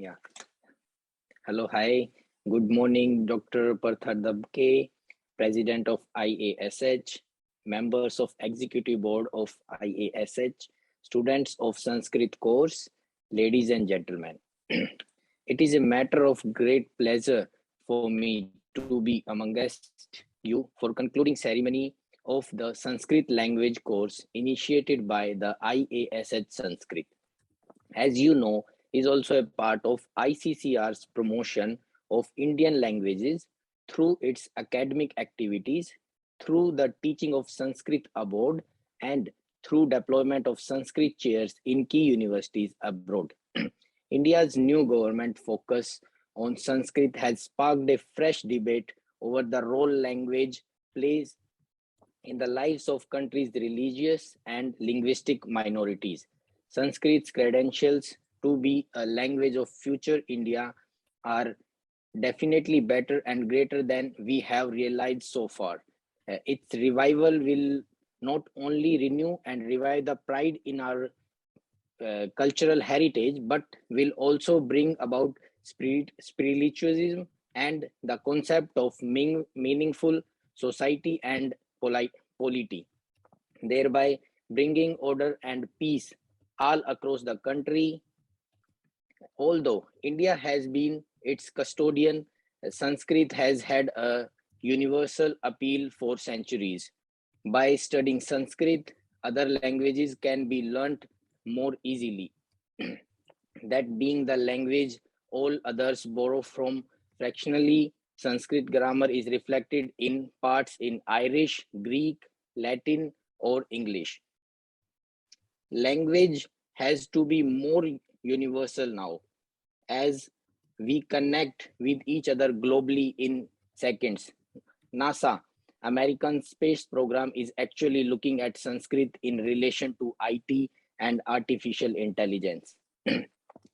Yeah. Hello, hi. Good morning, Dr. Partha Dabke, President of IASH, members of Executive Board of IASH, students of Sanskrit course, ladies and gentlemen. It is a matter of great pleasure for me to be amongst you for concluding ceremony of the Sanskrit language course initiated by the IASH Sanskrit. As you know, is also a part of ICCR's promotion of Indian languages through its academic activities, through the teaching of Sanskrit abroad, and through deployment of Sanskrit chairs in key universities abroad. India's new government focus on Sanskrit has sparked a fresh debate over the role language plays in the lives of countries' religious and linguistic minorities. Sanskrit's credentials to be a language of future India are definitely better and greater than we have realized so far. Its revival will not only renew and revive the pride in our cultural heritage, but will also bring about spiritualism and the concept of meaningful society and polity, thereby bringing order and peace all across the country. Although India has been its custodian, Sanskrit has had a universal appeal for centuries. By studying Sanskrit, other languages can be learnt more easily. That being the language all others borrow from fractionally, Sanskrit grammar is reflected in parts in Irish, Greek, Latin, or English. Language has to be more universal now, as we connect with each other globally in seconds. NASA, American Space Program, is actually looking at Sanskrit in relation to IT and artificial intelligence.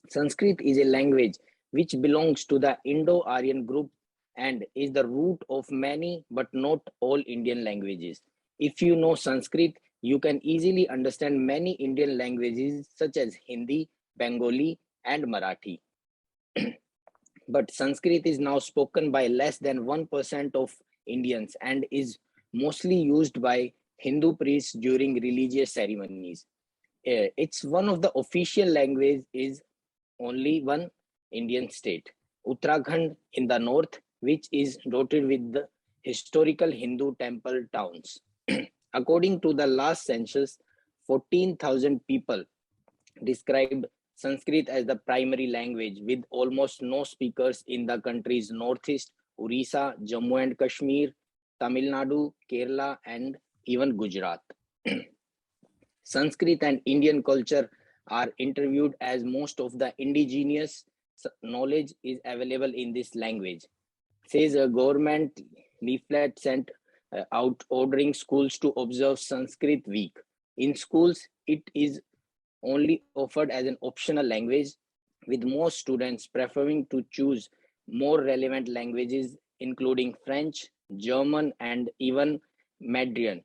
Sanskrit is a language which belongs to the Indo-Aryan group and is the root of many but not all Indian languages. If you know Sanskrit, you can easily understand many Indian languages such as Hindi, Bengali, and Marathi. But Sanskrit is now spoken by less than 1% of Indians and is mostly used by Hindu priests during religious ceremonies. It's one of the official languages is only one Indian state, Uttarakhand in the north, which is dotted with the historical Hindu temple towns. According to the last census, 14,000 people described Sanskrit as the primary language, with almost no speakers in the country's northeast, Orissa, Jammu and Kashmir, Tamil Nadu, Kerala, and even Gujarat. Sanskrit and Indian culture are interviewed as most of the indigenous knowledge is available in this language. Says a government leaflet sent out ordering schools to observe Sanskrit week. In schools, it is only offered as an optional language, with most students preferring to choose more relevant languages, including French, German, and even Mandarin,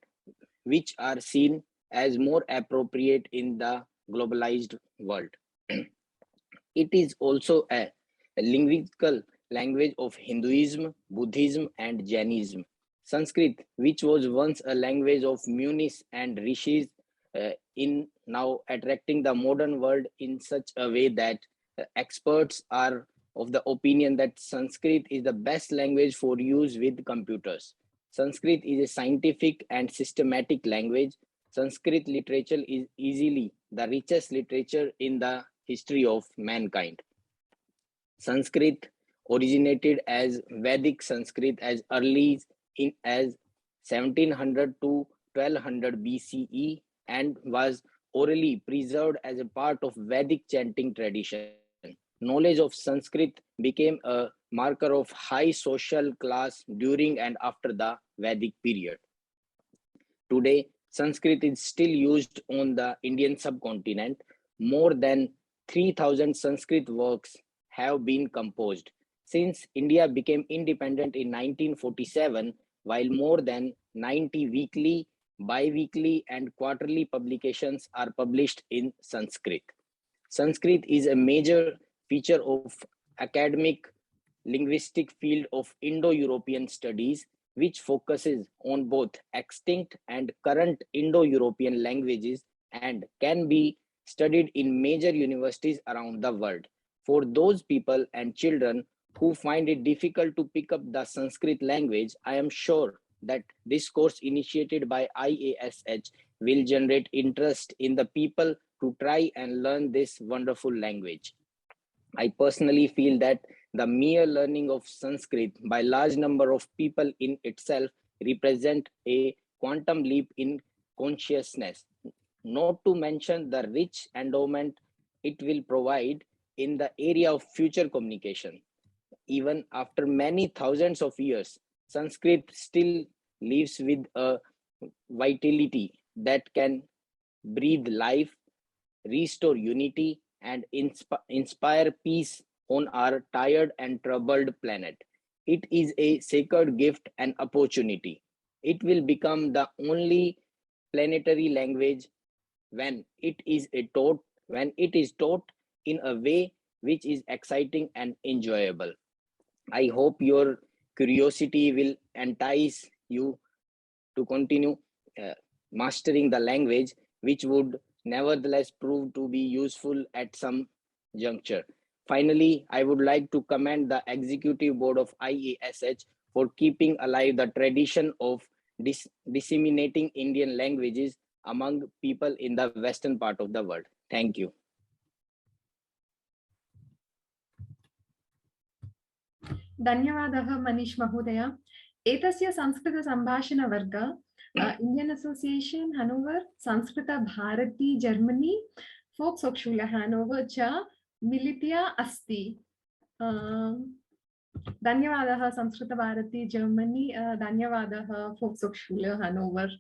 which are seen as more appropriate in the globalized world. It is also a linguistical language of Hinduism, Buddhism, and Jainism. Sanskrit, which was once a language of munis and rishis, in now attracting the modern world in such a way that experts are of the opinion that Sanskrit is the best language for use with computers. Sanskrit is a scientific and systematic language. Sanskrit literature is easily the richest literature in the history of mankind. Sanskrit originated as Vedic Sanskrit as early as 1700 to 1200 BCE and was orally preserved as a part of Vedic chanting tradition. Knowledge of Sanskrit became a marker of high social class during and after the Vedic period. Today, Sanskrit is still used on the Indian subcontinent. More than 3,000 Sanskrit works have been composed. Since India became independent in 1947, while more than 90 weekly, bi-weekly, and quarterly publications are published in Sanskrit. Sanskrit is a major feature of academic linguistic field of Indo-European studies, which focuses on both extinct and current Indo-European languages and can be studied in major universities around the world. For those people and children who find it difficult to pick up the Sanskrit language, I am sure that this course initiated by IASH will generate interest in the people to try and learn this wonderful language. I personally feel that the mere learning of Sanskrit by large number of people in itself represent a quantum leap in consciousness, not to mention the rich endowment it will provide in the area of future communication. Even after many thousands of years, Sanskrit still lives with a vitality that can breathe life, restore unity, and inspire peace on our tired and troubled planet. It is a sacred gift and opportunity. It will become the only planetary language when it is taught in a way which is exciting and enjoyable. I hope your curiosity will entice you to continue mastering the language, which would nevertheless prove to be useful at some juncture. Finally, I would like to commend the Executive Board of IASH for keeping alive the tradition of disseminating Indian languages among people in the western part of the world. Thank you. धन्यवादः मनीष महोदय। एतस्य संस्कृत संभाषण वर्ग Indian Association Hanover, Sanskrit Bharati Germany, फोक्सहोchschule Hanover च मिलित्य अस्ति। धन्यवादः संस्कृत भारती जर्मनी, धन्यवादः फोक्सहोchschule हनोवर।